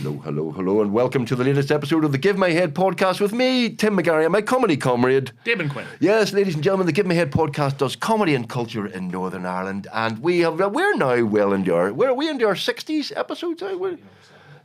Hello, and welcome to the latest episode of the Give My Head podcast with me, Tim McGarry, and my comedy comrade, Damon Quinn. Yes, ladies and gentlemen, the Give My Head podcast does comedy and culture in Northern Ireland, and we're now well into our 60s episodes.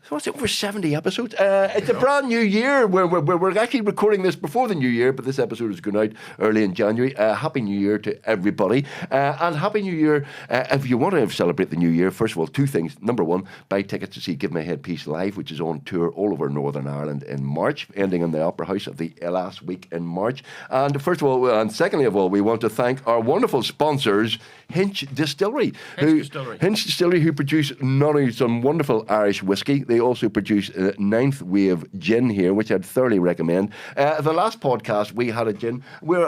What's it, over 70 episodes? It's a brand new year. We're actually recording this before the new year, but this episode is going out early in January. Happy New Year to everybody. And Happy New Year, if you want to celebrate the new year, first of all, two things. Number one, buy tickets to see Give My Head Piece Live, which is on tour all over Northern Ireland in March, ending in the Opera House of the last week in March. And first of all, and secondly of all, we want to thank our wonderful sponsors, Hinch Distillery. Hinch Distillery, who produce not only some wonderful Irish whiskey, they also produce Ninth Wave gin here, which I'd thoroughly recommend. The last podcast we had a gin. We're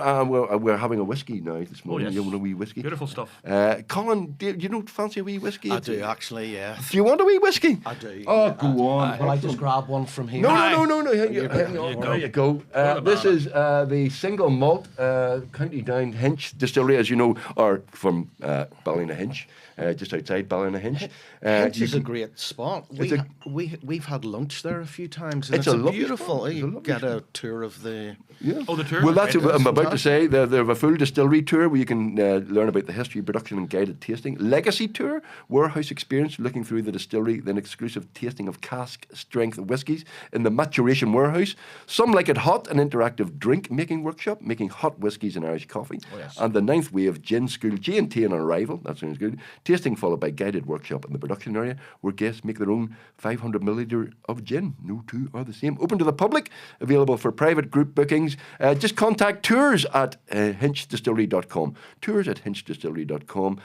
having a whiskey now this morning. Yes. You want a wee whiskey? Beautiful stuff. Colin, do you don't fancy a wee whiskey? I do actually, yeah. Do you want a wee whiskey? I do. Oh, go on. Will I just grab one from here? No. Hang on. There you go. This is the single malt County Down Hinch Distillery, as you know, are from Ballynahinch. Just outside Ballynahinch. Hinch is a great spot. We've had lunch there a few times. And it's a beautiful. Spot. You get a tour of the. Yeah. Oh, the tour. Well, that's what I'm about to say. They have a full distillery tour where you can learn about the history, production, and guided tasting. Legacy tour, warehouse experience, looking through the distillery, then exclusive tasting of cask strength whiskies in the maturation warehouse. Some like it hot, an interactive drink making workshop, making hot whiskies and Irish coffee. Oh, yes. And the Ninth Wave Gin School, G&T on arrival. That sounds good. Tasting followed by guided workshop in the production area where guests make their own 500 milliliter of gin. No two are the same. Open to the public, available for private group bookings. Just contact tours at hinchdistillery.com. Tours at hinchdistillery.com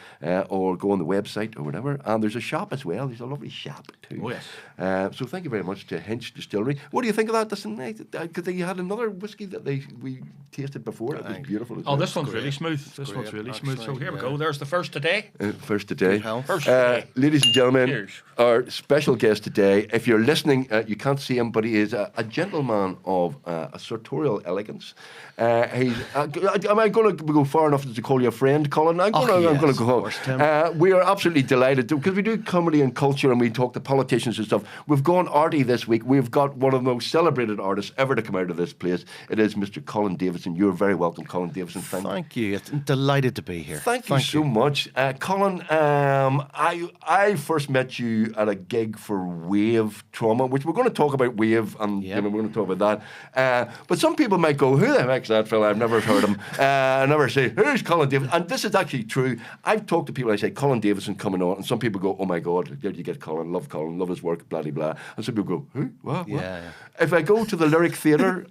or go on the website or whatever. And there's a shop as well. There's a lovely shop too. Oh, yes. So thank you very much to Hinch Distillery. What do you think of that? Because they had another whiskey that we tasted before. It was beautiful. This one's really smooth. This one's really smooth. So here we go. There's the first today. First today. First today. Ladies and gentlemen, Cheers. Our special guest today, if you're listening, you can't see him, but he is a gentleman of a sartorial elegance. Am I going to go far enough to call you a friend, Colin? I'm going to go home. We are absolutely delighted because we do comedy and culture and we talk to politicians and stuff. We've gone arty this week. We've got one of the most celebrated artists ever to come out of this place. It is Mr. Colin Davidson. You're very welcome, Colin Davidson. Thank you. I'm delighted to be here. Thank you so much. Colin, I first met you at a gig for Wave Trauma, which we're going to talk about Wave, and we're going to talk about that. But some people might go, who the heck's that fella? I've never heard him. I never say, who's Colin Davidson? And this is actually true. I've talked to people, I say, Colin Davidson coming on, and some people go, oh my God, did you get Colin, love his work, blah, blah, blah. And some people go, who? What? Yeah. If I go to the Lyric Theatre,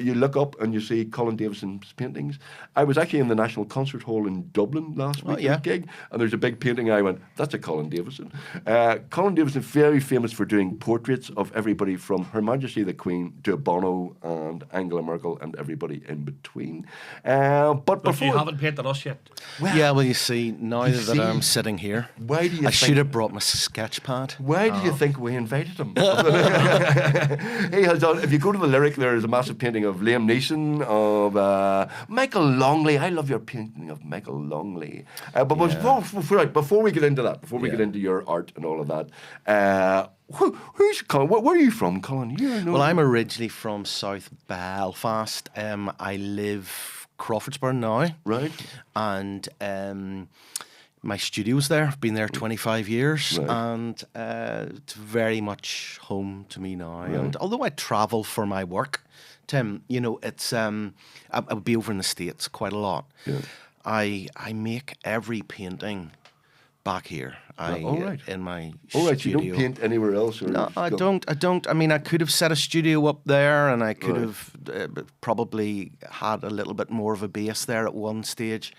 you look up and you see Colin Davidson's paintings. I was actually in the National Concert Hall in Dublin last week at a gig, and there's a big painting. I went, that's a Colin Davidson. Colin Davidson, very famous for doing portraits of everybody from Her Majesty the Queen to Bono and Angela Merkel and everybody in between. But before, you haven't painted us yet. Well, you see, now that I'm sitting here, why do you I should have brought my sketch pad. Why do you think we invited him? He has done. If you go to the Lyric, there is a massive painting of Liam Neeson, of Michael Longley. I love your painting of Michael Longley. But before we get into that, before we get into your art and all of that, who's Colin? Where are you from, Colin? Well, I'm originally from South Belfast. I live Crawfordsburn now. Right. And my studio's there. I've been there 25 years, and it's very much home to me now. Right. And although I travel for my work, Tim, it's I would be over in the States quite a lot. Yeah. I make every painting back here. In my studio. So you don't paint anywhere else? Or no, I don't. I mean, I could have set a studio up there, and I could have probably had a little bit more of a base there at one stage.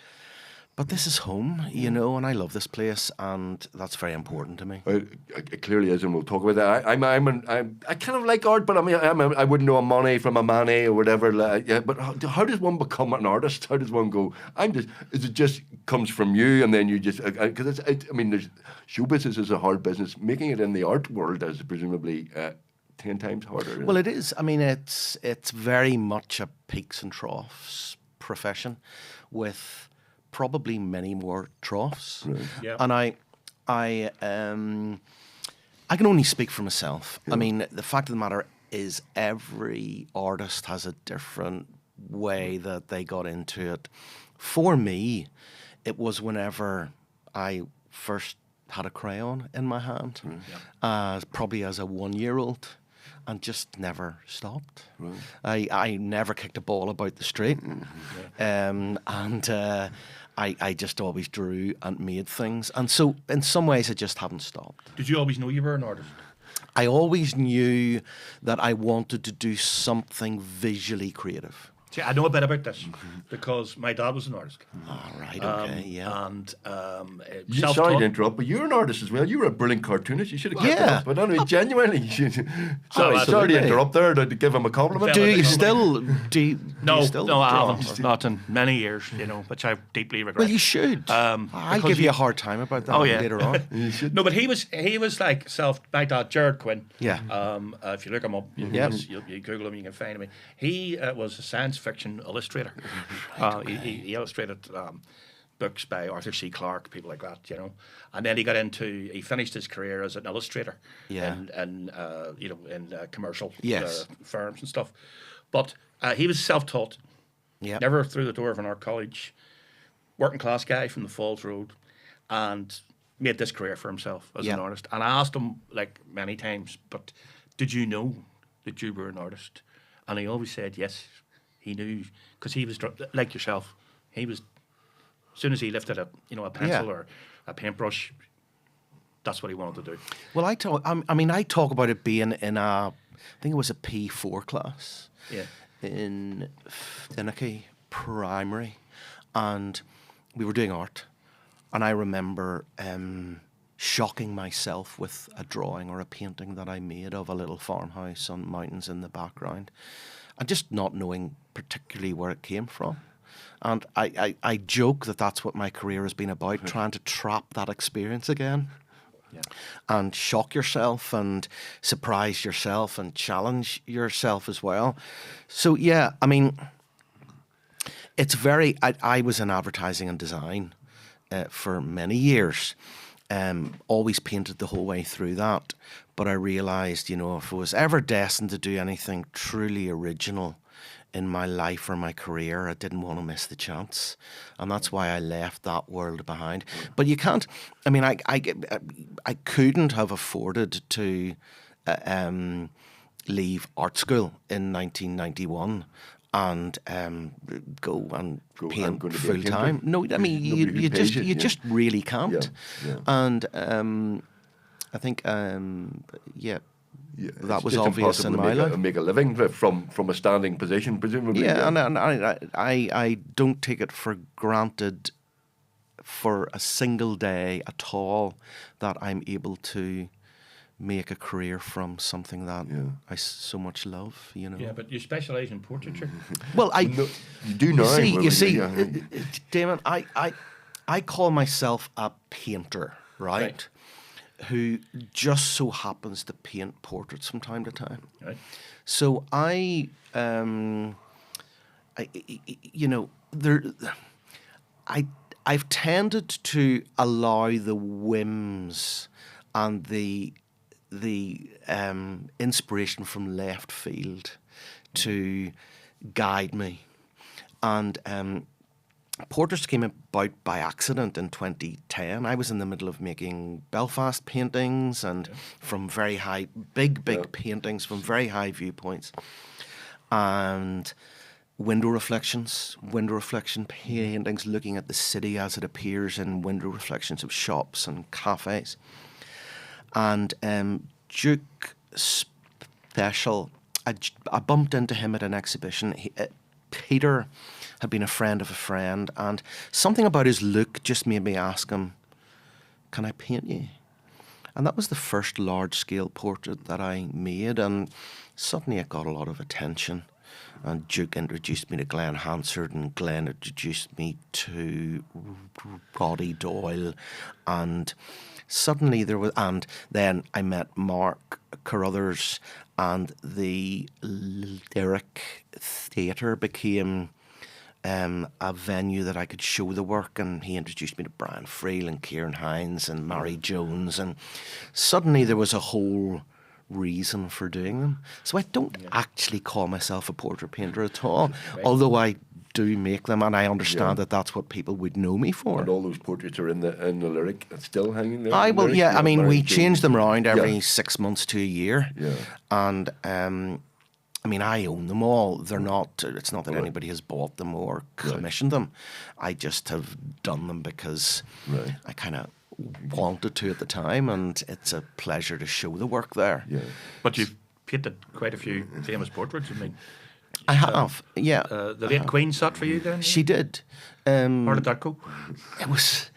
But this is home, and I love this place, and that's very important to me. It clearly is, and we'll talk about that. I kind of like art, but I wouldn't know a Monet from a Manet or whatever. But how does one become an artist? How does one go? Is it just comes from you, and then you just because there's show business is a hard business. Making it in the art world is presumably 10 times harder. Well, it is. I mean, it's very much a peaks and troughs profession, with probably many more troughs. Right. Yeah. And I I can only speak for myself. I mean, the fact of the matter is every artist has a different way that they got into it. For me, it was whenever I first had a crayon in my hand, probably as a 1-year-old, and just never stopped. I never kicked a ball about the street, and I just always drew and made things. And so in some ways I just haven't stopped. Did you always know you were an artist? I always knew that I wanted to do something visually creative. See, I know a bit about this because my dad was an artist. All right, okay, yeah. And Sorry to interrupt, but you're an artist as well. You were a brilliant cartoonist. You should have kept Yeah. up. But anyway, genuinely, sorry to interrupt there to give him a compliment. Do you still No, you still no, I draw? haven't. Not in many years, which I deeply regret. Well, you should. I'll because give you a hard time about that later on. You No, but he was like my dad, Jared Quinn. Yeah. If you look him up, you Google him, you can find him. He was a science fiction illustrator. He illustrated books by Arthur C. Clarke, people like that, And then he finished his career as an illustrator in commercial firms and stuff. But he was self-taught. Yeah. Never through the door of an art college. Working class guy from the Falls Road, and made this career for himself as an artist. And I asked him like many times, but did you know that you were an artist? And he always said yes. He knew, because he was like yourself. He was, as soon as he lifted a pencil or a paintbrush, that's what he wanted to do. Well, I talk about it being in I think it was a P4 class in Finicky Primary, and we were doing art, and I remember shocking myself with a drawing or a painting that I made of a little farmhouse on mountains in the background, and just not knowing particularly where it came from. And I joke that that's what my career has been about, trying to trap that experience again. Yeah. And shock yourself and surprise yourself and challenge yourself as well. So, yeah, I mean, it's very... I was in advertising and design for many years. Always painted the whole way through that. But I realised, if I was ever destined to do anything truly original in my life or my career, I didn't want to miss the chance, and that's why I left that world behind. But you can't. I mean, I couldn't have afforded to leave art school in 1991 and go and paint full time. No, I mean you just really can't. Yeah. And I think that was obvious in my life. Make a living from a standing position, presumably. Yeah, and I don't take it for granted for a single day at all that I'm able to make a career from something that I so much love. Yeah, but you specialise in portraiture. Well, you do now. You see, Damon, I call myself a painter, right? Who just so happens to paint portraits from time to time. Right. So I've tended to allow the whims and the inspiration from left field to guide me, and portraits came about by accident in 2010. I was in the middle of making Belfast paintings and from very high, big paintings from very high viewpoints, and window reflection paintings looking at the city as it appears in window reflections of shops and cafes. And Duke Special, I bumped into him at an exhibition. Peter had been a friend of a friend, and something about his look just made me ask him, can I paint you? And that was the first large-scale portrait that I made, and suddenly it got a lot of attention. And Duke introduced me to Glenn Hansard, and Glenn introduced me to Roddy Doyle, and suddenly and then I met Mark Carruthers, and the Lyric Theatre became a venue that I could show the work, and he introduced me to Brian Friel and Kieran Hines and Mary Jones, and suddenly there was a whole reason for doing them. So I don't actually call myself a portrait painter at all, although I do make them, and I understand that that's what people would know me for. And all those portraits are in the lyric. It's still hanging there. I will, Lyric, yeah. I mean, Mary we Jones. change them around every 6 months to a year. Yeah. And I mean, I own them all. They're not. It's not that anybody has bought them or commissioned them. I just have done them because I kind of wanted to at the time, and it's a pleasure to show the work there. Yeah. But you've painted quite a few famous portraits. I mean, I have, yeah. the late Queen sat for you then? She did. How did that go? It was,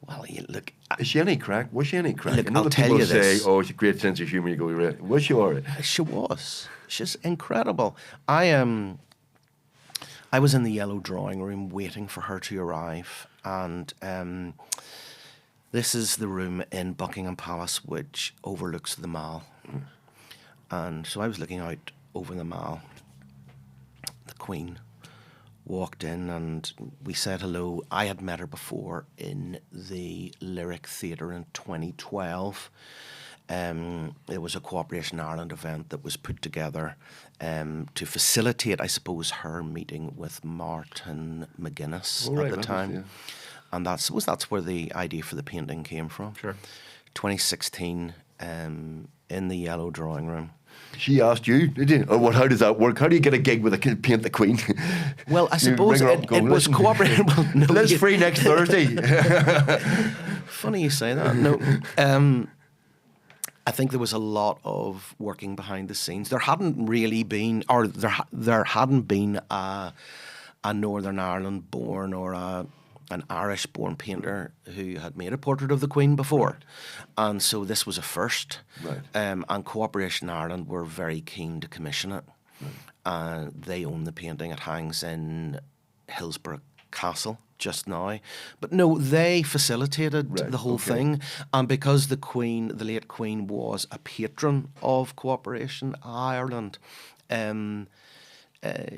well, look. Is she any crack? Was she any crack? Look, I know I'll that tell people you say, this. "Oh, she's a great sense of humour." You go, "Was she all right?" She was. She's incredible. I was in the yellow drawing room waiting for her to arrive, and this is the room in Buckingham Palace which overlooks the Mall. And so I was looking out over the Mall. The Queen walked in and we said hello. I had met her before in the Lyric Theatre in 2012. It was a Cooperation Ireland event that was put together to facilitate, I suppose, her meeting with Martin McGuinness at the time. And that's where the idea for the painting came from. Sure. 2016, in the yellow drawing room. She asked you, did you? Or what? How does that work? How do you get a gig with a Paint the Queen? Well, I You suppose ring her up and it go, was "Listen, cooperating. Well, no, Liz free next Thursday. funny you say that. No, I think there was a lot of working behind the scenes. There hadn't really been, or there hadn't been a Northern Ireland born or an Irish born painter who had made a portrait of the Queen before, and so this was a first. Right. And Cooperation Ireland were very keen to commission it. They own the painting. It hangs in Hillsborough Castle just now. But no, they facilitated the whole thing. And because the Queen, the late Queen, was a patron of Cooperation Ireland,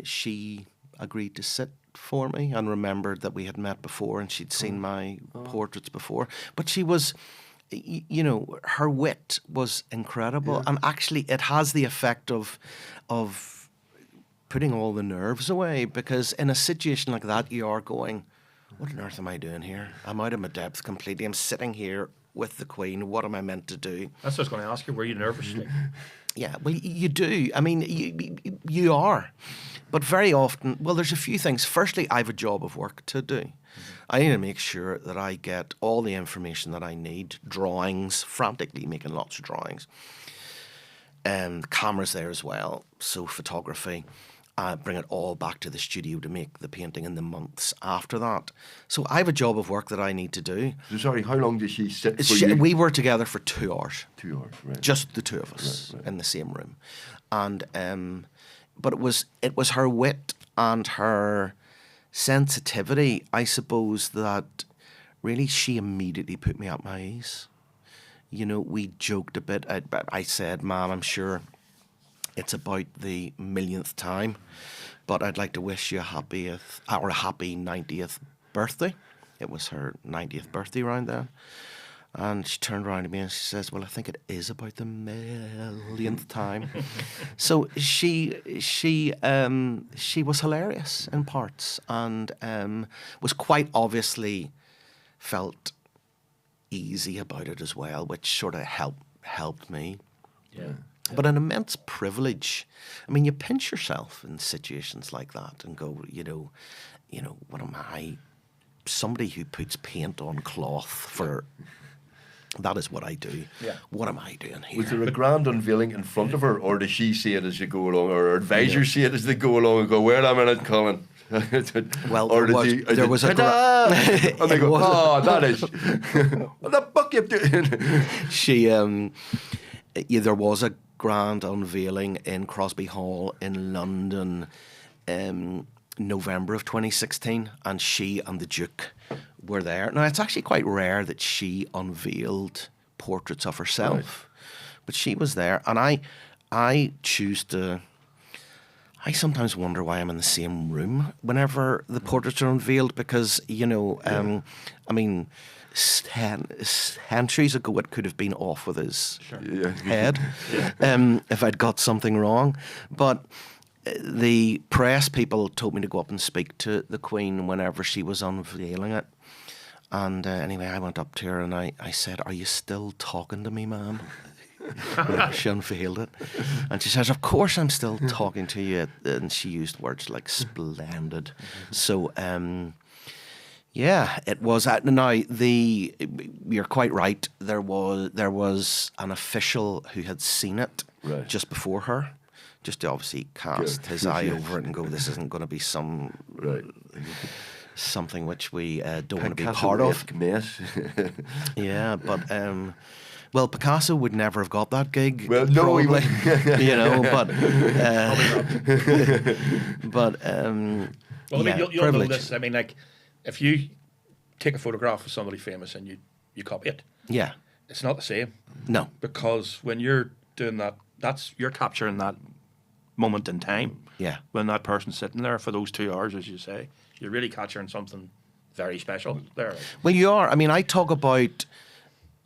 she agreed to sit for me and remembered that we had met before and she'd seen my portraits before. But she was, you know, her wit was incredible. And actually it has the effect of putting all the nerves away, because in a situation like that you are going, what on earth am I doing here? I'm out of my depth completely. I'm sitting here with the Queen. What am I meant to do? That's what I was going to ask you. Were you nervous? Yeah, well, you do. I mean, you are. But very often, well, there's a few things. Firstly, I have a job of work to do. I need to make sure that I get all the information that I need, drawings, frantically making lots of drawings. The camera's there as well, so photography. Bring it all back to the studio to make the painting in the months after that. So I have a job of work that I need to do. So sorry, how long did she sit for you? We were together for 2 hours. 2 hours, right. Just the two of us in the same room. And but it was her wit and her sensitivity, I suppose, that really she immediately put me at my ease. You know, we joked a bit. I said, "Ma'am, I'm sure it's about the millionth time, but I'd like to wish you a happy 90th birthday." It was her 90th birthday around then. And she turned around to me and she says, "Well, I think it is about the millionth time." So she was hilarious in parts, and was quite obviously felt easy about it as well, which sort of helped me. Yeah. But an immense privilege. I mean, you pinch yourself in situations like that and go, you know, what am I? Somebody who puts paint on cloth for. That is what I do. Yeah. What am I doing here? Was there a grand unveiling in front of her, or does she see it as you go along, or her advisors see it as they go along and go, "Wait a minute, Colin"? Well, or there was a and they go, "Oh, that is what the fuck you doing?" She there was a grand unveiling in Crosby Hall in London, November of 2016, and she and the Duke were there. Now, it's actually quite rare that she unveiled portraits of herself, but she was there, and I choose to. I sometimes wonder why I'm in the same room whenever the portraits are unveiled, because, you know, I mean, centuries ago it could have been off with his head if I'd got something wrong. But the press people told me to go up and speak to the Queen whenever she was unveiling it. And anyway, I went up to her and I said, "Are you still talking to me, ma'am?" She unveiled it. And she says, "Of course I'm still talking to you." And she used words like splendid. So, yeah, it was. Now, you're quite right. There was an official who had seen it just before her, just to obviously cast his eye over it and go, "This isn't going to be something which we don't want to be part of." Mess. Yeah, but well, Picasso would never have got that gig. Well, no, he probably, wouldn't. you know, but Well, I mean, you'll know privilege. this. I mean, like, if you take a photograph of somebody famous and you copy it, Yeah, it's not the same. no, Because when you're doing that, you're capturing that moment in time. yeah, When that person's sitting there for those 2 hours, as you say, you're really capturing something very special there. well, you are. I mean, I talk about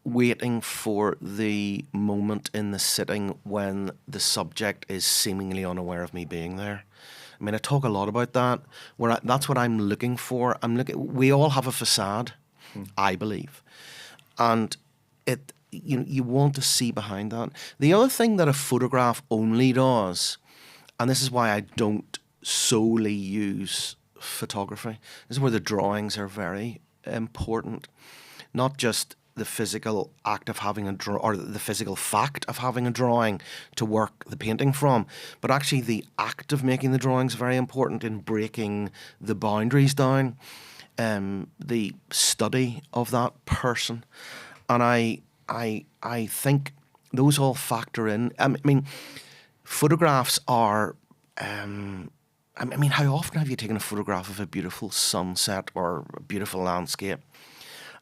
waiting for the moment in the sitting when the subject is seemingly unaware of me being there. I mean, I talk a lot about that. That's what I'm looking for. We all have a facade, I believe, and you want to see behind that. The other thing that a photograph only does, and this is why I don't solely use photography. This is where the drawings are very important, not just the physical act of having or the physical fact of having a drawing to work the painting from, but actually the act of making the drawings very important in breaking the boundaries down, the study of that person, and I think those all factor in. I mean, photographs are. I mean, how often have you taken a photograph of a beautiful sunset or a beautiful landscape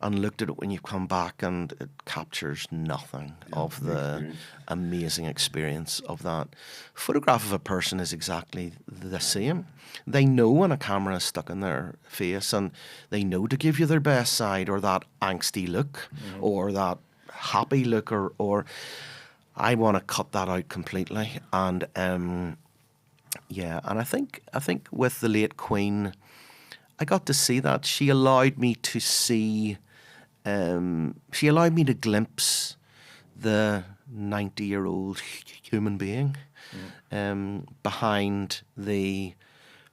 and looked at it when you come back and it captures nothing of the amazing experience of that? Photograph of a person is exactly the same. They know when a camera is stuck in their face, and they know to give you their best side, or that angsty look, or that happy look, or I want to cut that out completely. And yeah, and I think with the late Queen, I got to see that. She allowed me to see, she allowed me to glimpse the 90-year-old human being behind the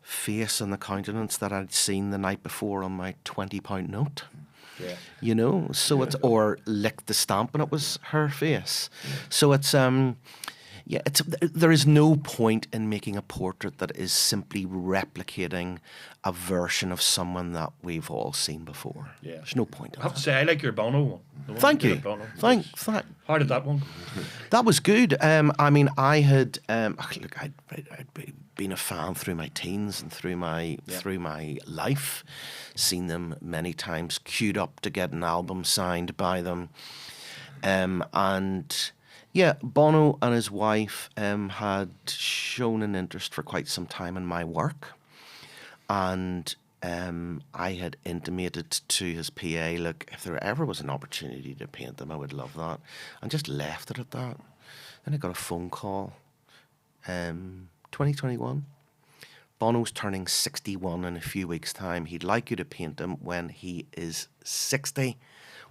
face and the countenance that I'd seen the night before on my £20 note. Yeah. You know, so it's, or licked the stamp and it was her face. So it's there is no point in making a portrait that is simply replicating a version of someone that we've all seen before. Yeah. There's no point in I have to that. say, I like your Bono one. The one Thank you you. did of Bono. Thank. How did that one go? That was good. I mean, I had look, I'd been a fan through my teens and through my life, seen them many times, queued up to get an album signed by them, and yeah, Bono and his wife had shown an interest for quite some time in my work, and I had intimated to his PA, look, if there ever was an opportunity to paint them, I would love that, and just left it at that. Then I got a phone call, 2021. Bono's turning 61 in a few weeks' time. He'd like you to paint him when he is 60.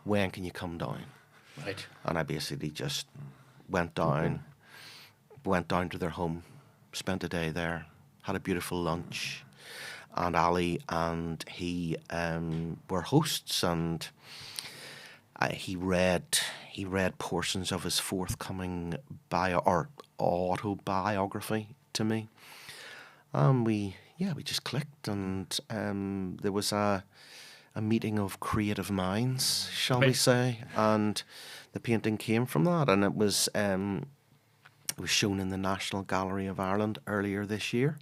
When can you come down? Right. And I basically just went down to their home, spent a day there, had a beautiful lunch, and Ali and he were hosts, and he read portions of his forthcoming autobiography to me, and we just clicked, and there was a meeting of creative minds, shall we say, and the painting came from that, and it was shown in the National Gallery of Ireland earlier this year.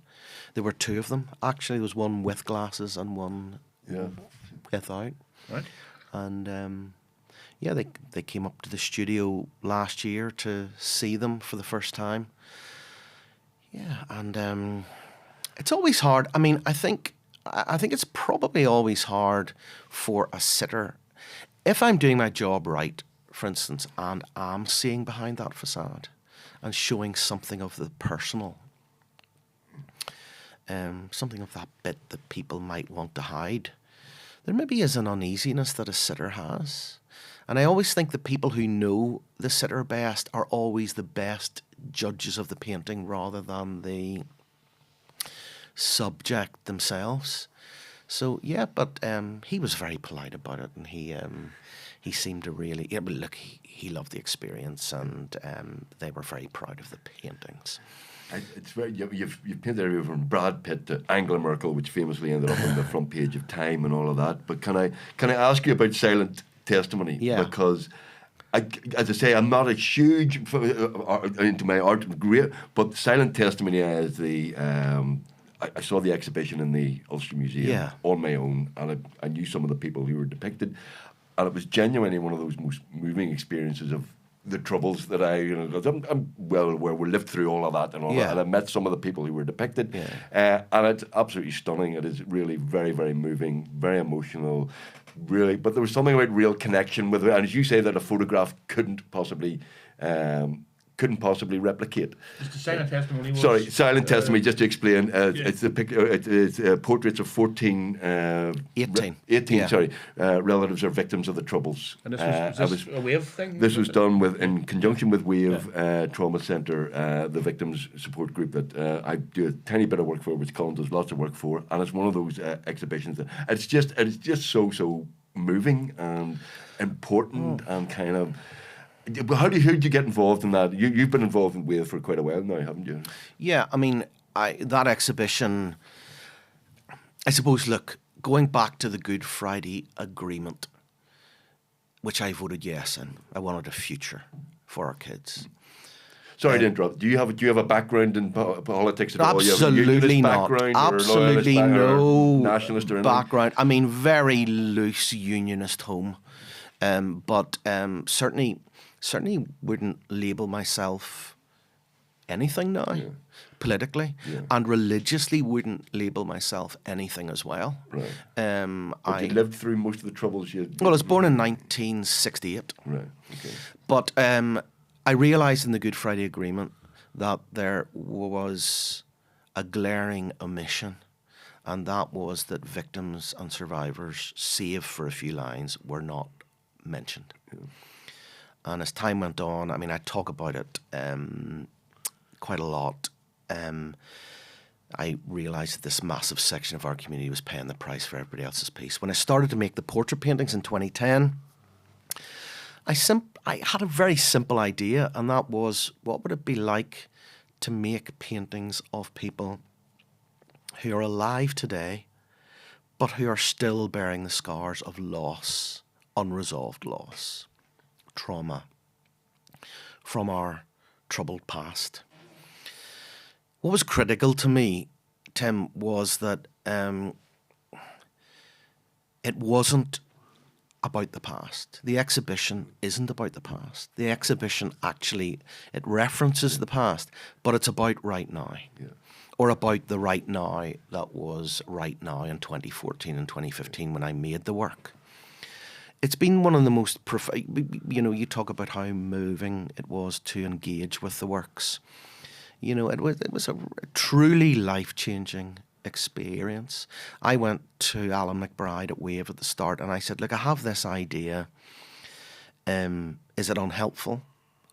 There were two of them, actually. There was one with glasses and one without. Right. And they came up to the studio last year to see them for the first time. Yeah, and it's always hard. I mean, I think it's probably always hard for a sitter. If I'm doing my job right, for instance, and I'm seeing behind that facade and showing something of the personal, something of that bit that people might want to hide, there maybe is an uneasiness that a sitter has. And I always think the people who know the sitter best are always the best judges of the painting rather than the subject themselves. So yeah, but he was very polite about it, and he seemed to really, yeah, but look, he loved the experience, and they were very proud of the paintings. It's very you've painted everything from Brad Pitt to Angela Merkel, which famously ended up on the front page of Time and all of that. But can I ask you about Silent Testimony? Yeah. Because as I say, I'm not a huge into my art, great, but Silent Testimony is the. I saw the exhibition in the Ulster Museum on my own, and I knew some of the people who were depicted, and it was genuinely one of those most moving experiences of the troubles that because I'm well aware we lived through all of that and all that, and I met some of the people who were depicted, and it's absolutely stunning. It is really very, very moving, very emotional, really. But there was something about real connection with it, and as you say, that a photograph couldn't possibly replicate. Just the Silent Testimony was... Sorry, Silent Testimony, just to explain, it's the it's portraits of 18 relatives or victims of the Troubles. And this was a Wave thing? This was done in conjunction with Wave Trauma Centre, the victims support group that I do a tiny bit of work for, which Colin does lots of work for, and it's one of those exhibitions that it's just so moving and important and kind of. How did you get involved in that? You've been involved in Wave for quite a while now, haven't you? Yeah, I mean, that exhibition, I suppose, look, going back to the Good Friday Agreement, which I voted yes in, I wanted a future for our kids. Sorry to interrupt. Do you have a background in politics at all? Absolutely not. Absolutely no nationalist or anything? background. I mean, very loose unionist home, but certainly wouldn't label myself anything now, politically, and religiously wouldn't label myself anything as well. Right. But you lived through most of the troubles you... Well, I was born in 1968. Right, okay. But I realised in the Good Friday Agreement that there was a glaring omission, and that was that victims and survivors, save for a few lines, were not mentioned. Yeah. And as time went on, I mean, I talk about it quite a lot. I realised that this massive section of our community was paying the price for everybody else's peace. When I started to make the portrait paintings in 2010, I had a very simple idea, and that was, what would it be like to make paintings of people who are alive today, but who are still bearing the scars of loss, unresolved loss, trauma from our troubled past. What was critical to me, Tim, was that it wasn't about the past. The exhibition isn't about the past. The exhibition actually, it references the past, but it's about right now. Yeah. Or about the right now that was right now in 2014 and 2015 when I made the work. It's been one of the most, you talk about how moving it was to engage with the works. You know, it was a truly life-changing experience. I went to Alan McBride at Wave at the start, and I said, look, I have this idea. Is it unhelpful,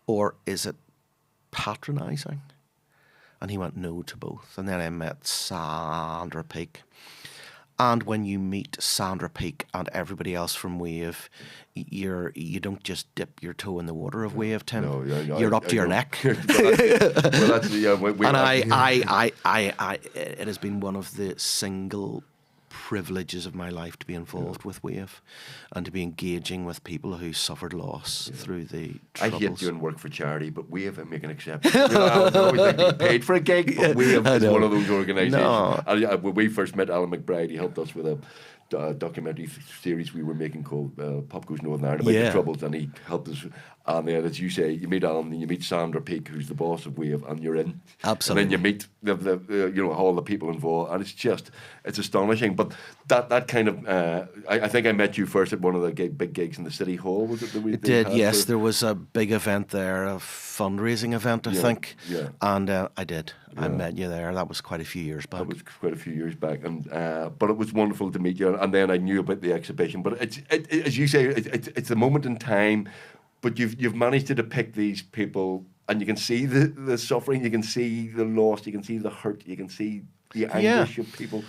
or is it patronising? And he went, no to both. And then I met Sandra Peake. And when you meet Sandra Peake and everybody else from Wave, you don't just dip your toe in the water of Wave, Tim. No, you're up to your neck. And it has been one of the single privileges of my life to be involved with Wave and to be engaging with people who suffered loss through the troubles. I hate doing work for charity, but Wave, I make an exception. I always like to be paid for a gig, but Wave is one of those organisations. No. When we first met Alan McBride, he helped us with a documentary series we were making called Pop Goes Northern Ireland about the Troubles, and he helped us. And then, as you say, you meet Alan, and you meet Sandra Peake, who's the boss of Wave, and you're in. Absolutely. And then you meet all the people involved, and it's astonishing. But that kind of, I think I met you first at one of the big gigs in the City Hall. Was it? It did, yes. There was a big event there, a fundraising event, I think. Yeah. And I did. Yeah. I met you there. That was quite a few years back. That was quite a few years back, and but it was wonderful to meet you. And then I knew about the exhibition. But it's as you say, it's a moment in time. But you've managed to depict these people, and you can see the suffering, you can see the loss, you can see the hurt, you can see the anguish of people.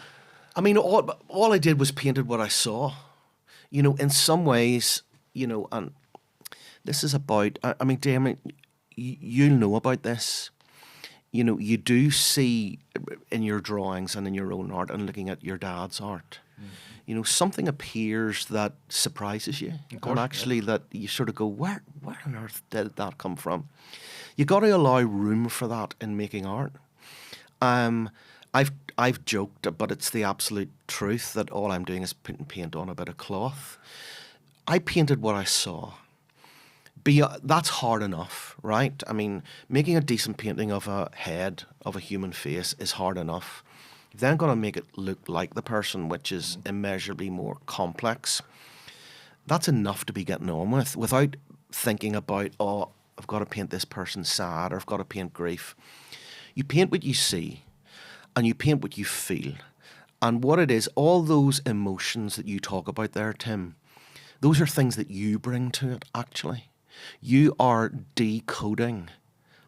I mean, all I did was painted what I saw. In some ways, and this is about, I mean, Damon, you'll know about this. You do see in your drawings and in your own art and looking at your dad's art, something appears that surprises you. And actually that you sort of go, where on earth did that come from? You got to allow room for that in making art. I've joked, but it's the absolute truth that all I'm doing is putting paint on a bit of cloth. I painted what I saw. That's hard enough, right? I mean, making a decent painting of a head, of a human face, is hard enough. You've then got to make it look like the person, which is immeasurably more complex. That's enough to be getting on with, without thinking about, I've got to paint this person sad, or I've got to paint grief. You paint what you see, and you paint what you feel. And what it is, all those emotions that you talk about there, Tim, those are things that you bring to it, actually. You are decoding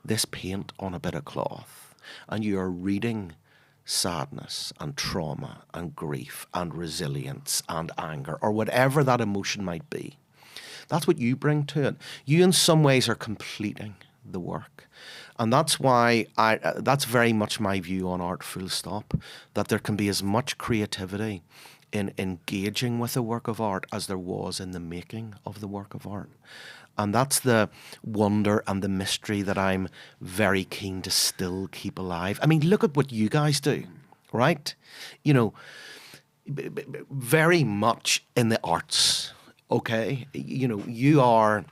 this paint on a bit of cloth, and you are reading sadness and trauma and grief and resilience and anger, or whatever that emotion might be. That's what you bring to it. You in some ways are completing the work. And that's why that's very much my view on art, full stop, that there can be as much creativity in engaging with a work of art as there was in the making of the work of art. And that's the wonder and the mystery that I'm very keen to still keep alive. I mean, look at what you guys do, right? Very much in the arts, okay? You are,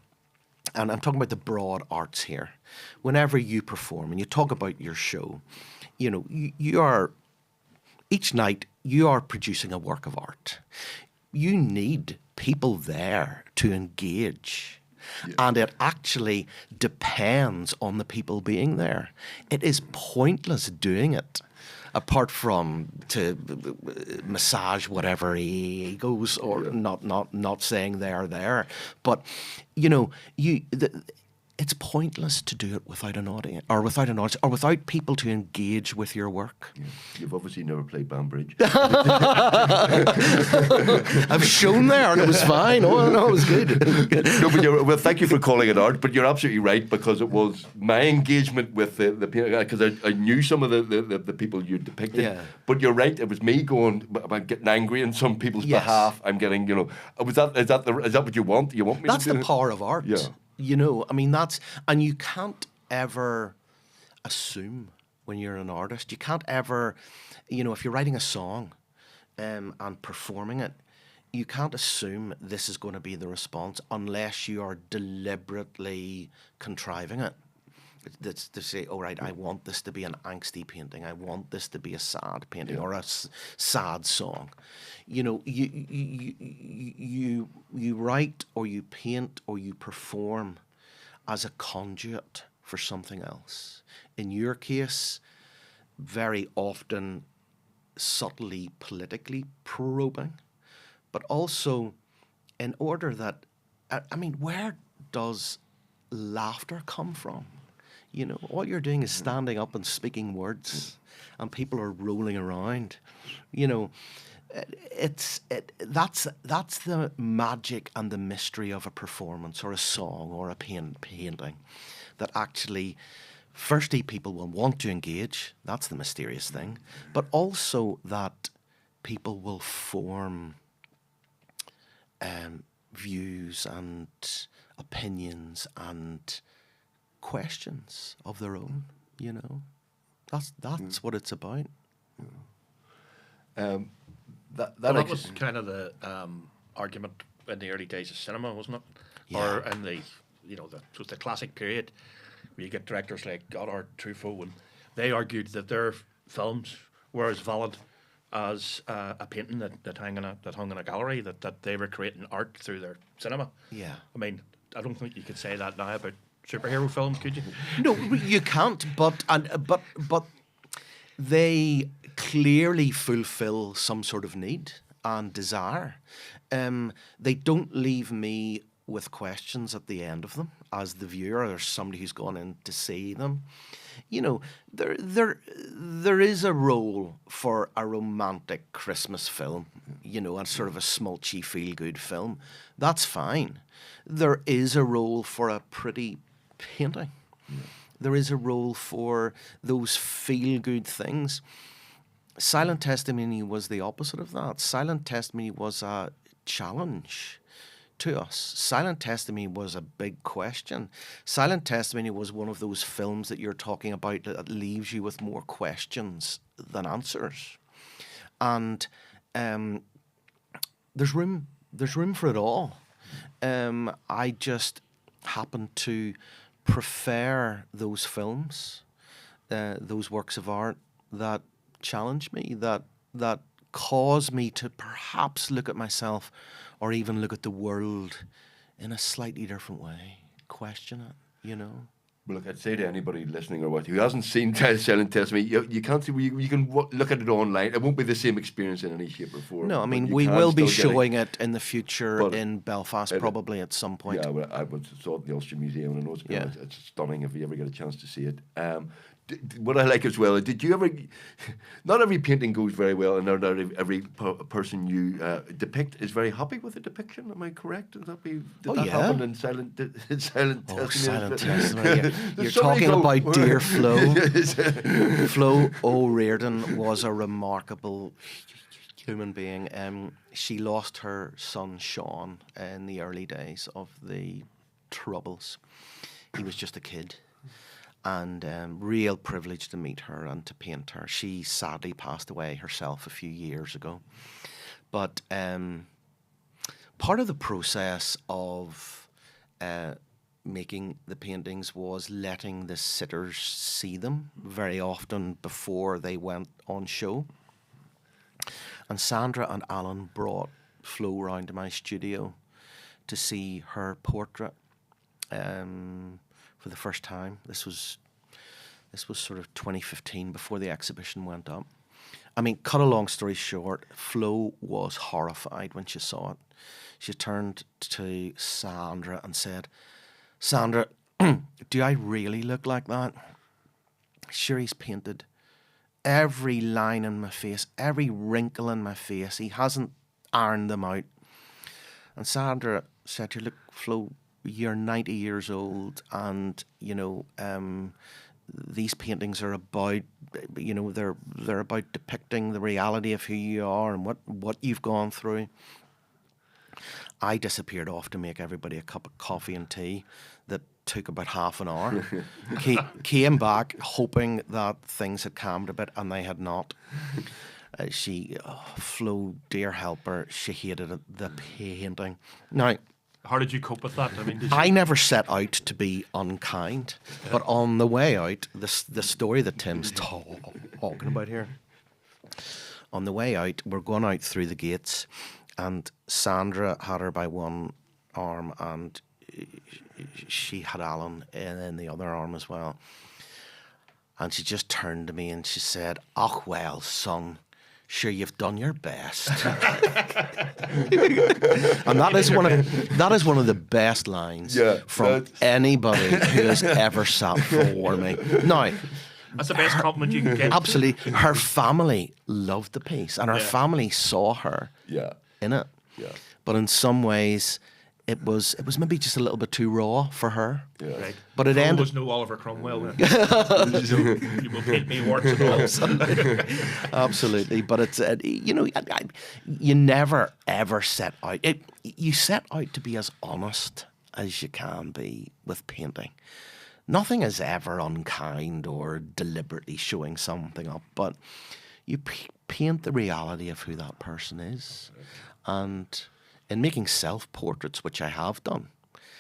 and I'm talking about the broad arts here. Whenever you perform and you talk about your show, you are, each night you are producing a work of art. You need people there to engage. Yeah. And it actually depends on the people being there. It is pointless doing it, apart from to massage whatever egos, or not saying they're there. But it's pointless to do it without an audience, or without people to engage with your work. Yeah. You've obviously never played Banbridge. I've shown there, and it was fine. Oh no, it was good. No, but thank you for calling it art. But you're absolutely right, because it was my engagement with the because I knew some of the people you depicted. Yeah. But you're right. It was me going about getting angry on some people's behalf. I'm getting, is that what you want? You want me? That's to do the power of art. Yeah. I mean, and you can't ever assume when you're an artist. You can't ever, if you're writing a song and performing it, you can't assume this is going to be the response unless you are deliberately contriving it. That's to say, all right, I want this to be an angsty painting. I want this to be a sad painting, or a sad song. You write, or you paint, or you perform as a conduit for something else. In your case, very often subtly politically probing, but also in order that, I mean, where does laughter come from? All you're doing is standing up and speaking words, and people are rolling around. That's the magic and the mystery of a performance, or a song, or a painting. That actually, firstly, people will want to engage. That's the mysterious thing. But also that people will form views and opinions and questions of their own. That's what it's about. That was kind of the argument in the early days of cinema, wasn't it? Yeah. Or in the, it was the classic period where you get directors like Godard, Truffaut, and they argued that their films were as valid as a painting that hung in a gallery, that they were creating art through their cinema. Yeah. I mean, I don't think you could say that now about superhero films, could you? No, you can't. But they clearly fulfill some sort of need and desire. They don't leave me with questions at the end of them as the viewer or somebody who's gone in to see them. There is a role for a romantic Christmas film, and sort of a smulchy feel-good film. That's fine. There is a role for a pretty painting. Yeah. There is a role for those feel-good things. Silent Testimony was the opposite of that. Silent Testimony was a challenge to us. Silent Testimony was a big question. Silent Testimony was one of those films that you're talking about that leaves you with more questions than answers. And there's room for it all. I just happen to prefer those films, those works of art that challenge me, that cause me to perhaps look at myself or even look at the world in a slightly different way, question it, Well, look, I'd say to anybody listening or watching who hasn't seen Silent Testimony, you can't see. You can look at it online. It won't be the same experience in any shape or form. No, I mean we will be showing it in the future in Belfast, probably at some point. Yeah, well, I saw it in the Ulster Museum, and I know it's stunning if you ever get a chance to see it. What I like as well, did you ever? Not every painting goes very well, and not every person you depict is very happy with the depiction. Am I correct? Did that happen in Silent Testimony? Silent Testimony. You're talking about dear Flo. Flo O'Riordan was a remarkable human being. She lost her son Sean in the early days of the Troubles. He was just a kid. And real privilege to meet her and to paint her. She sadly passed away herself a few years ago. But part of the process of making the paintings was letting the sitters see them very often before they went on show. And Sandra and Alan brought Flo round to my studio to see her portrait. For the first time. This was sort of 2015 before the exhibition went up. I mean, cut a long story short, Flo was horrified when she saw it. She turned to Sandra and said, "Sandra, do I really look like that? Sure, he's painted every line in my face, every wrinkle in my face. He hasn't ironed them out." And Sandra said to her, "Look, Flo, you're 90 years old, and these paintings are about they're about depicting the reality of who you are and what you've gone through." I disappeared off to make everybody a cup of coffee and tea that took about half an hour. Came back hoping that things had calmed a bit, and they had not. Flo, dear helper, she hated the painting. Now, how did you cope with that? I mean, I never set out to be unkind, but on the way out, the story that Tim's talking about here, on the way out, we're going out through the gates, and Sandra had her by one arm, and she had Alan in the other arm as well. And she just turned to me and she said, "Och, well, son, sure, you've done your best." And that is one of the best lines from anybody who has ever sat for me. Now, that's the best compliment you can get. Absolutely. Her family loved the piece, and her family saw her in it. Yeah. But in some ways, it was maybe just a little bit too raw for her. Yeah. Right. But it ended. There was no Oliver Cromwell. So you will paint me words and all. Absolutely. But it's you never ever set out. You set out to be as honest as you can be with painting. Nothing is ever unkind or deliberately showing something up, but you paint the reality of who that person is. And in making self-portraits, which I have done,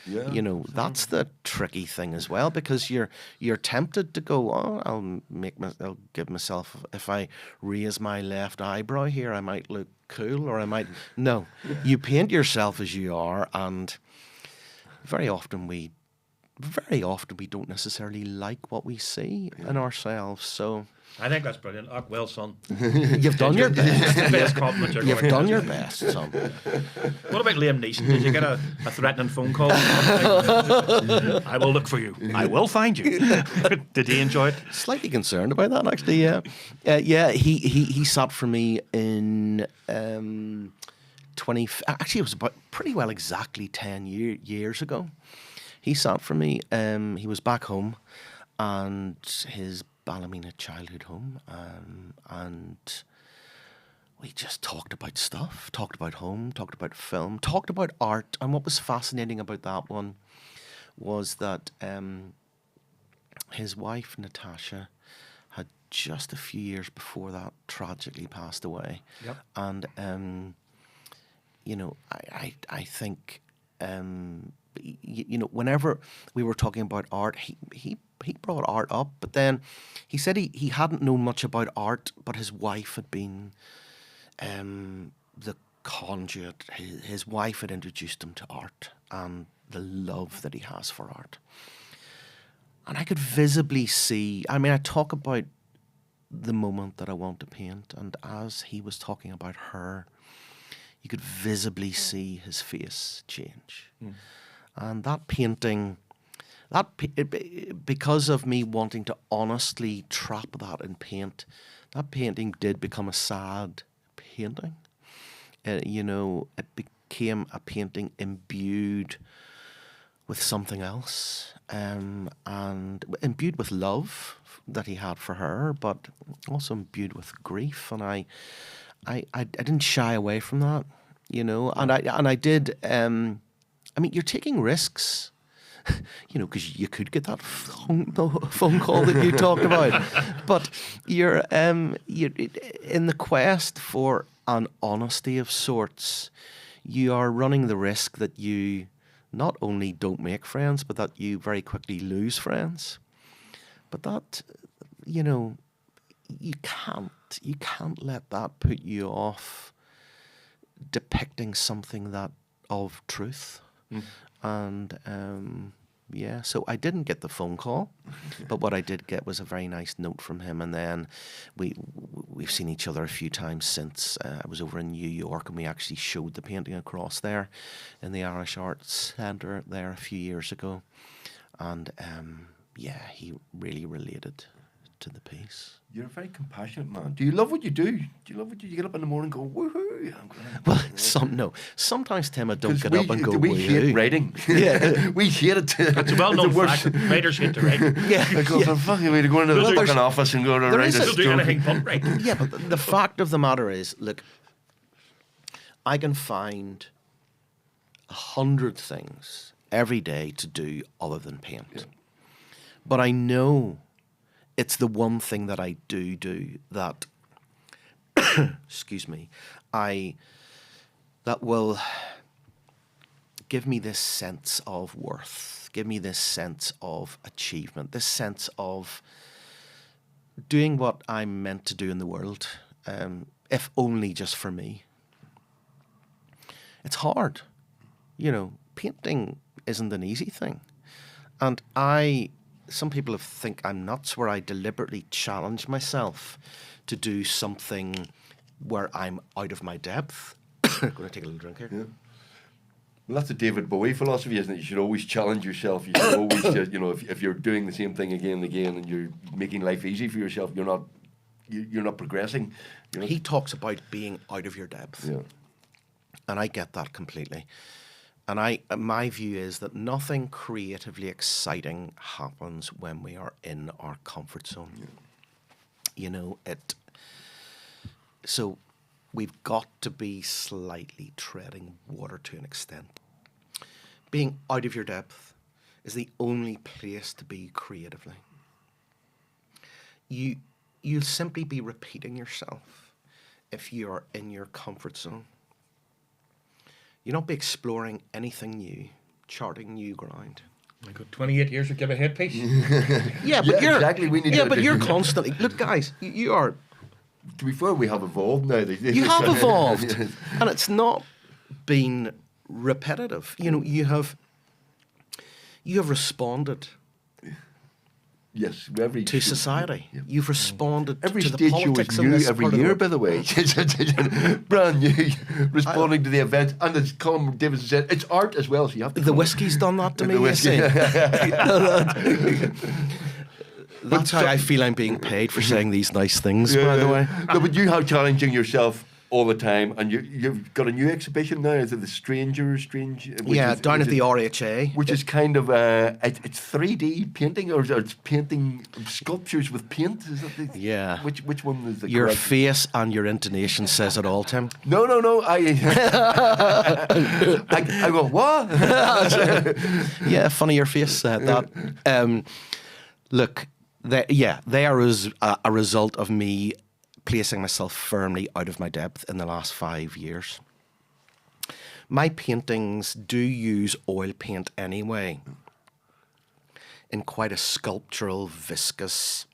Yeah, you know, that's the tricky thing as well, because you're tempted to go, oh, I'll give myself, if I raise my left eyebrow here, I might look cool, or I might. No, you paint yourself as you are, and very often we don't necessarily like what we see in ourselves. So I think that's brilliant. Well, son. you've done your best. That's the best compliment you're You've going to done get. your best, son. What about Liam Neeson? Did you get a threatening phone call? I will look for you. I will find you. Did he enjoy it? Slightly concerned about that, actually. Yeah, yeah. He sat for me in 20. Actually, it was about pretty well exactly 10 years ago. He sat for me. He was back home, and his Ballymena childhood home, and we just talked about stuff, talked about home, talked about film, talked about art. And what was fascinating about that one was that his wife, Natasha, had just a few years before that tragically passed away. Yep. And, you know, I think, you know, whenever we were talking about art, he brought art up, but then he said he hadn't known much about art, but his wife had been the conduit. His wife had introduced him to art and the love that he has for art. And I could visibly see, I mean, I talk about the moment that I want to paint, and as he was talking about her, you could visibly see his face change. And that painting, because of me wanting to honestly trap that in paint, that painting did become a sad painting. You know, it became a painting imbued with something else, and imbued with love that he had for her, but also imbued with grief. And I didn't shy away from that, you know, and I did. I mean, you're taking risks, you know, because you could get that phone call that you talked about, but you're in the quest for an honesty of sorts. You are running the risk that you not only don't make friends, but that you very quickly lose friends. But that, you know, you can't let that put you off depicting something that of truth. And yeah, so I didn't get the phone call, but what I did get was a very nice note from him. And then we've seen each other a few times since. I was over in New York, and we actually showed the painting across there in the Irish Arts Centre there a few years ago. And yeah, he really related to the piece. You're a very compassionate man. Do you love what you do? Do you love what you get up in the morning and go, woohoo? Well, sometimes, Tim, I don't get up and go, we woohoo. hate writing. Yeah. We hate it. It's a well-known fact. Writers hate to write. Yeah. I go, for fucking way to go into the fucking office and go to write They'll a do story. anything but write. Yeah, but the fact of the matter is, look, I can find 100 things every day to do other than paint. Yeah. But I know it's the one thing that I do that, excuse me, that will give me this sense of worth, give me this sense of achievement, this sense of doing what I'm meant to do in the world, if only just for me. It's hard. You know, painting isn't an easy thing. And some people think I'm nuts, where I deliberately challenge myself to do something where I'm out of my depth. I'm going to take a little drink here. Yeah. Well, that's the David Bowie philosophy, isn't it? You should always challenge yourself. You should always, you know, if you're doing the same thing again and again, and you're making life easy for yourself, you're not progressing. You know? He talks about being out of your depth, yeah. And I get that completely. And my view is that nothing creatively exciting happens when we are in our comfort zone. Yeah. You know, so we've got to be slightly treading water to an extent. Being out of your depth is the only place to be creatively. You'll simply be repeating yourself. if you're in your comfort zone. You don't be exploring anything new, charting new ground. I got 28 years to give a headpiece. Yeah, but you're exactly. We need yeah, to, but you're constantly look, guys. You are. To be fair, we have evolved now. You have evolved, and it's not been repetitive. You know, you have responded Yes, to society. Yeah. You've responded Every to the stage show politics is of new this every part of the year, world. by the way. Brand new, responding to the event. And as Colin Davidson said, it's art as well, so you have to... The whiskey's done that to me, The you whiskey. see. That's how I feel I'm being paid for saying these nice things, by the way. No, but you are challenging yourself all the time, and you've got a new exhibition now. Is it the Strange? Yeah, down at the RHA. Which is kind of it's 3D painting, or it's painting sculptures with paint. Is that the, Yeah. Which one is the Your correct? face and your intonation says it all, Tim. No. I go what? Yeah, funny your face said that. Look, they are a result of me placing myself firmly out of my depth in the last 5 years. My paintings do use oil paint anyway, in quite a sculptural, viscous,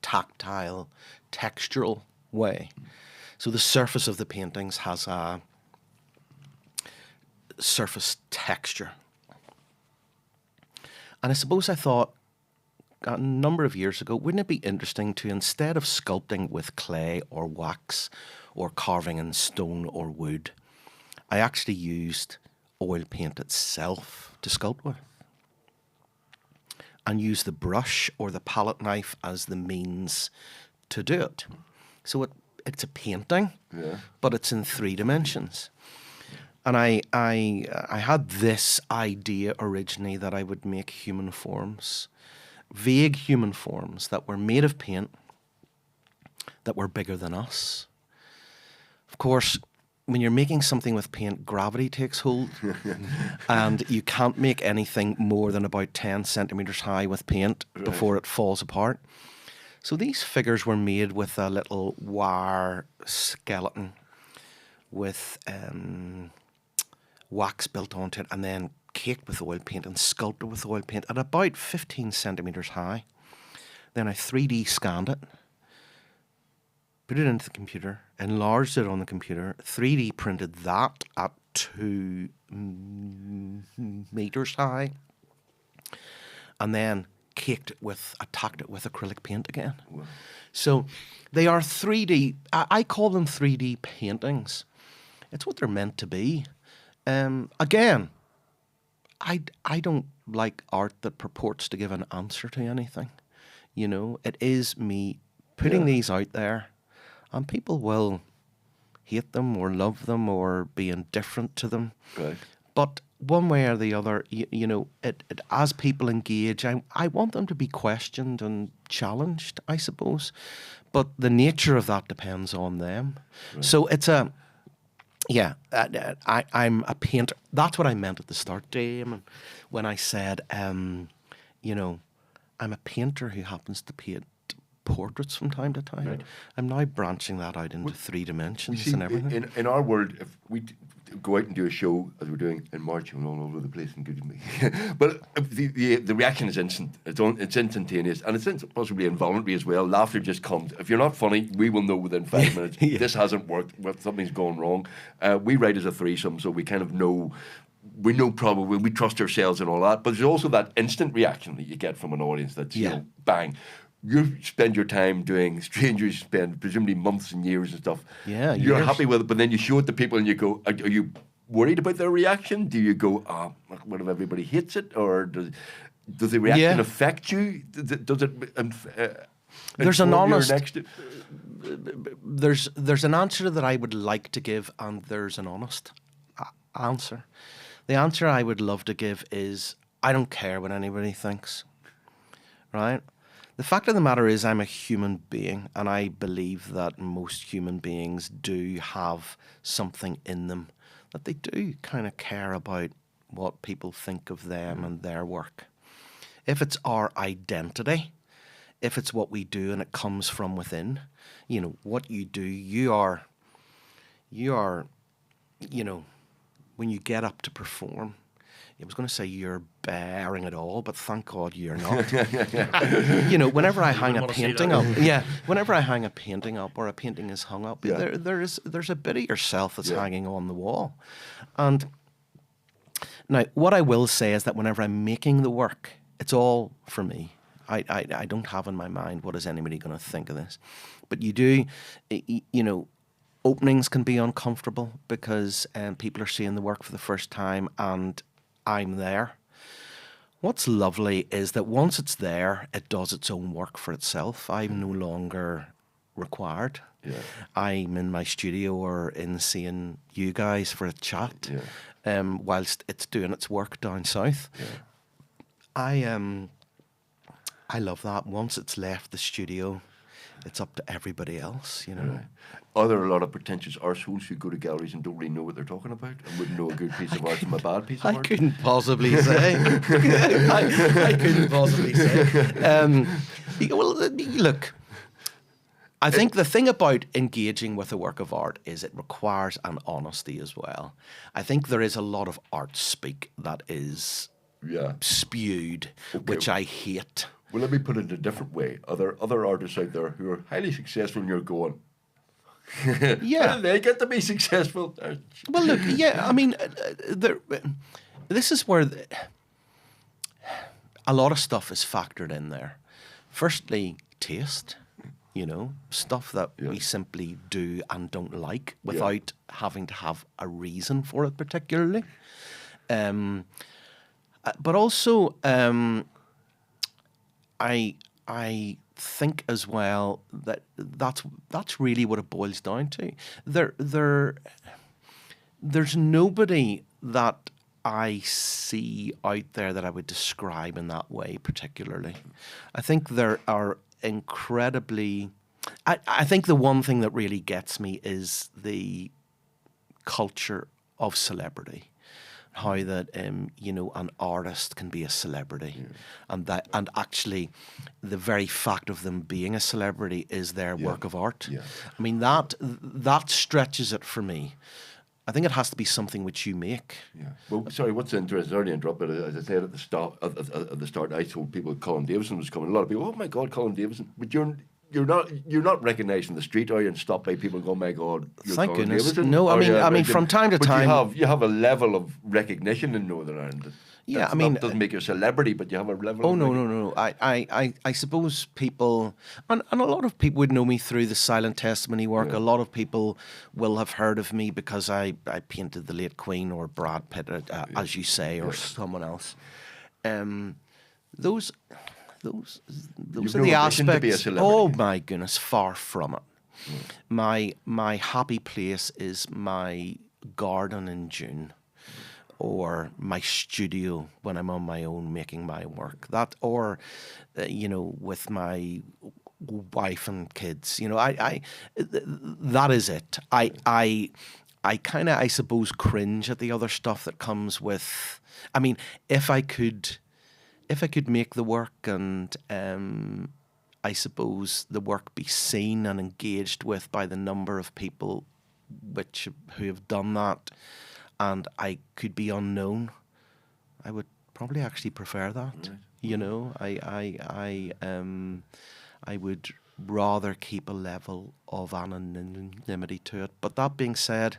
tactile, textural way. So the surface of the paintings has a surface texture. And I suppose I thought, a number of years ago, wouldn't it be interesting to, instead of sculpting with clay or wax or carving in stone or wood, I actually used oil paint itself to sculpt with, and use the brush or the palette knife as the means to do it. So it's a painting, but it's in 3 dimensions. And I had this idea originally that I would make human forms, vague human forms that were made of paint, that were bigger than us. Of course, when you're making something with paint, gravity takes hold, and you can't make anything more than about 10 centimetres high with paint before it falls apart. So these figures were made with a little wire skeleton with wax built onto it, and then caked with oil paint and sculpted with oil paint at about 15 centimetres high. Then I 3D scanned it, put it into the computer, enlarged it on the computer, 3D printed that at 2 meters high, and then attacked it with acrylic paint again. Wow. So they are 3D, I call them 3D paintings. It's what they're meant to be. Again, I don't like art that purports to give an answer to anything. You know, it is me putting these out there, and people will hate them or love them or be indifferent to them. Right. But one way or the other, you know, as people engage, I want them to be questioned and challenged, I suppose. But the nature of that depends on them. Right. So it's I'm a painter. That's what I meant at the start, Damon, when I said, you know, I'm a painter who happens to paint portraits from time to time. Right. I'm now branching that out into 3 dimensions and everything. In our world, if we go out and do a show, as we're doing in March, and all over the place and good me, but the reaction is instant. It's instantaneous, and it's possibly involuntary as well. Laughter just comes. If you're not funny, we will know within 5 minutes. This hasn't worked. Something's gone wrong. We write as a threesome, so we kind of know. We know probably, we trust ourselves and all that, but there's also that instant reaction that you get from an audience that's, you know, bang. You spend your time doing strangers, spend presumably months and years and stuff. Yeah, you're happy with it, but then you show it to people and you go, are you worried about their reaction? Do you go, what if everybody hates it? Or does the reaction affect you? Does it there's an honest next there's an answer that I would like to give, and there's an honest answer. The answer I would love to give is, I don't care what anybody thinks, right? The fact of the matter is, I'm a human being, and I believe that most human beings do have something in them, that they do kind of care about what people think of them and their work. If it's our identity, if it's what we do and it comes from within, you know, what you do, you are, you know, when you get up to perform, I was going to say you're bearing it all, but thank God you're not. You know, whenever I hang a painting up, whenever I hang a painting up or a painting is hung up, there's a bit of yourself that's hanging on the wall. And now, what I will say is that whenever I'm making the work, it's all for me. I don't have in my mind what is anybody going to think of this. But you do, you know, openings can be uncomfortable because people are seeing the work for the first time and I'm there. What's lovely is that once it's there, it does its own work for itself. I'm no longer required. Yeah. I'm in my studio or in seeing you guys for a chat, whilst it's doing its work down south. Yeah. I love that. Once it's left the studio, it's up to everybody else, you know. Right. Are there a lot of pretentious arseholes who go to galleries and don't really know what they're talking about and wouldn't know a good piece of art from a bad piece of art? I couldn't possibly say. I couldn't possibly say. Well, look, I think the thing about engaging with a work of art is it requires an honesty as well. I think there is a lot of art speak that is spewed, which I hate. Well, let me put it a different way. Are there other artists out there who are highly successful and you're going, how do they get to be successful? Well, look, I mean, this is where a lot of stuff is factored in there. Firstly, taste, you know, stuff that we simply do and don't like without having to have a reason for it particularly. But also, I think as well that that's really what it boils down to. There's nobody that I see out there that I would describe in that way particularly. I think there are incredibly. I think the one thing that really gets me is the culture of celebrity. How that you know, an artist can be a celebrity, and actually the very fact of them being a celebrity is their work of art. I mean that stretches it for me. I think it has to be something which you make. Well, sorry, what's interesting? Sorry to interrupt, but as I said at the start, I told people Colin Davidson was coming. A lot of people, oh my God, Colin Davidson, but you're not recognised in the street, are you? And stopped by people and go, oh my God, you're thank Colin goodness. Davidson? No, I mean, from time to time, you have a level of recognition in Northern Ireland. I mean, doesn't make you a celebrity, but you have a level. Oh no. I suppose people, and a lot of people would know me through the silent testimony work. A lot of people will have heard of me because I painted the late Queen or Brad Pitt, as you say, or someone else. Those are the aspects. Oh my goodness, far from it. My happy place is my garden in June, or my studio when I'm on my own making my work. That, or you know, with my wife and kids. You know, that is it. I kind of, I suppose, cringe at the other stuff that comes with. I mean, if I could make the work and I suppose the work be seen and engaged with by the number of people who have done that, and I could be unknown, I would probably actually prefer that. Right. You know, I would rather keep a level of anonymity to it. But that being said,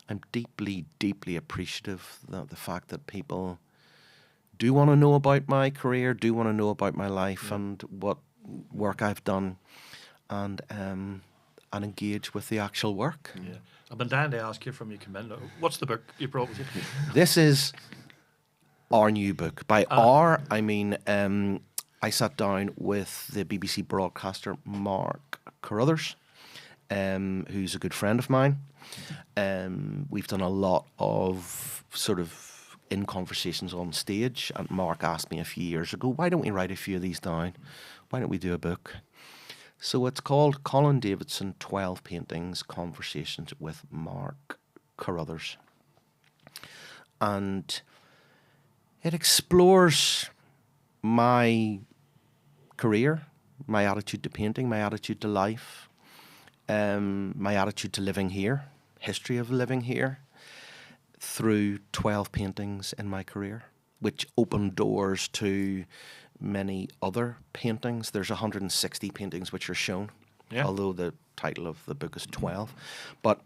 I'm deeply, deeply appreciative of the fact that people do want to know about my career, do want to know about my life and what work I've done, and engage with the actual work. Yeah. I've been dying to ask you from you come in. What's the book you brought with you? This is our new book. By our, I mean, I sat down with the BBC broadcaster Mark Carruthers, who's a good friend of mine. We've done a lot of sort of in conversations on stage, and Mark asked me a few years ago, why don't we write a few of these down? Why don't we do a book? So it's called Colin Davidson, 12 Paintings, Conversations with Mark Carruthers. And it explores my career, my attitude to painting, my attitude to life, my attitude to living here, history of living here, through 12 paintings in my career, which opened doors to many other paintings. There's 160 paintings which are shown, although the title of the book is 12. But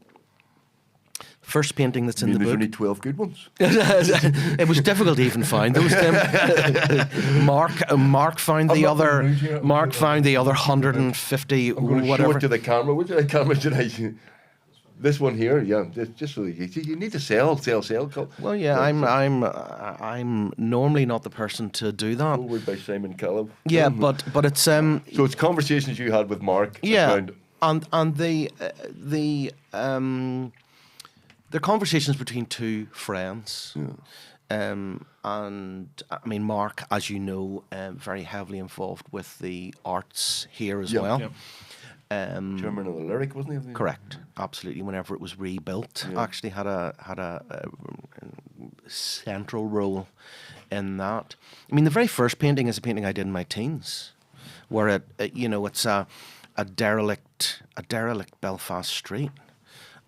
first painting that's in the there's book. only 12 good ones. It was difficult to even find those. Mark found the other. Mark found the other 150. I'm going to whatever. show it to the camera. Which camera should I show? This one here, yeah, just really easy. You need to sell. Well, yeah, I'm normally not the person to do that. Forward by Simon Callum. Yeah, but it's So it's conversations you had with Mark. Yeah, and they're conversations between two friends. Yeah. And I mean, Mark, as you know, very heavily involved with the arts here as well. Yeah. Chairman of the Lyric, wasn't he? Correct, absolutely. Whenever it was rebuilt, actually had a central role in that. I mean, the very first painting is a painting I did in my teens, where it's a derelict Belfast street,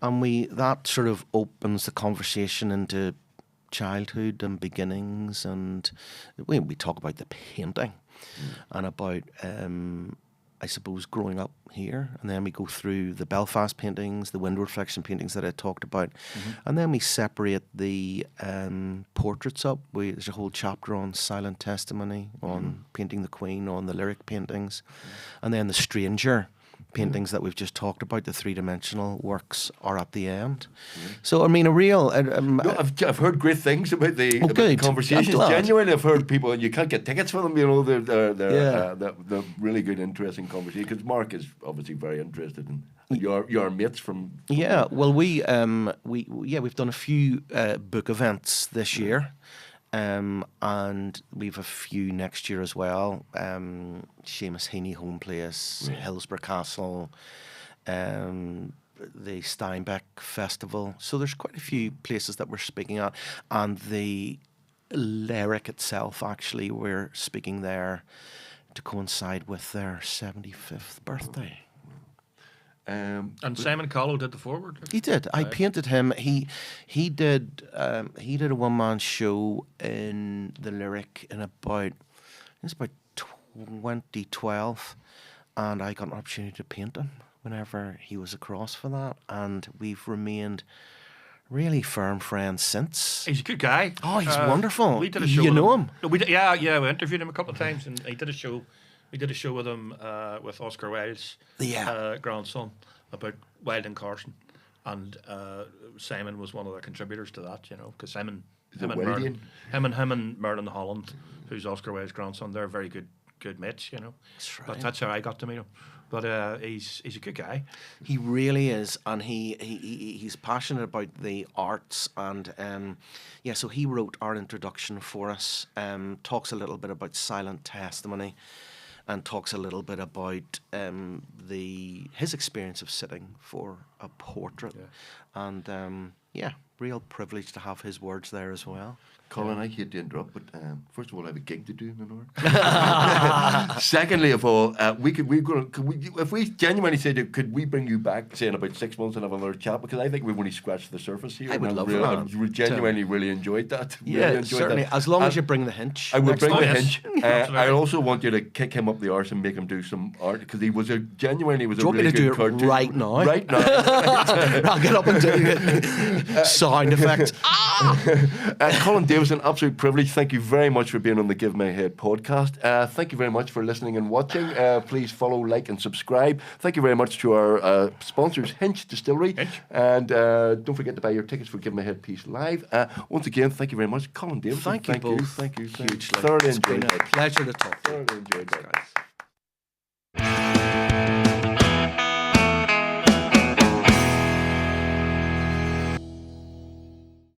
and that sort of opens the conversation into childhood and beginnings, and we talk about the painting and about I suppose growing up here, and then we go through the Belfast paintings, the window reflection paintings that I talked about, and then we separate the portraits up. There's a whole chapter on silent testimony, on painting the Queen, on the lyric paintings, and then the stranger paintings that we've just talked about, the three-dimensional works, are at the end. So, I mean, a real... I've heard great things about the conversations. I'm glad. Genuinely, I've heard people, and you can't get tickets for them, they're really good, interesting conversations, because Mark is obviously very interested in your mates from... Yeah, well, we've done a few book events this year. And we've a few next year as well. Seamus Heaney Home Place, Hillsborough Castle, the Steinbeck Festival. So there's quite a few places that we're speaking at. And the Lyric itself, actually, we're speaking there to coincide with their 75th birthday. And Simon Callow did the forward. He did. I painted him. He did a one-man show in the Lyric in about 2012, and I got an opportunity to paint him whenever he was across for that, and we've remained really firm friends since. He's a good guy. Oh, he's wonderful. We did a show. You know him? No, we interviewed him a couple of times, and he did a show. We did a show with him with Oscar Wilde's grandson about Wilde and Carson, and Simon was one of the contributors to that. Because him and Merlin Holland, who's Oscar Wilde's grandson, they're very good mates. That's right. But that's how I got to meet him. But he's a good guy. He really is, and he's passionate about the arts, and so he wrote our introduction for us. Talks a little bit about silent testimony, and talks a little bit about his experience of sitting for a portrait, and real privilege to have his words there as well. Colin, I hate to interrupt, but first of all, I have a gig to do in an hour. Secondly of all, if we genuinely said, could we bring you back, say, in about 6 months and have another chat? Because I think we've only scratched the surface here. I would love that. I genuinely really enjoyed that. Yeah, certainly. As long as you bring the hinge. I will bring the hinge. I also want you to kick him up the arse and make him do some art, because he was genuinely a really good cartoon. Do you want me to do it right now? Right now. I'll get up and do sound effects. Colin Davidson, absolute privilege. Thank you very much for being on the Give My Head podcast. Thank you very much for listening and watching. Please follow, like, and subscribe. Thank you very much to our sponsors, Hinch Distillery. And don't forget to buy your tickets for Give My Head Piece Live. Once again, thank you very much, Colin Davidson. Thank you both. Thank you. Hugely. Thoroughly It's been enjoyed a pleasure to talk to you. Thoroughly enjoyed that.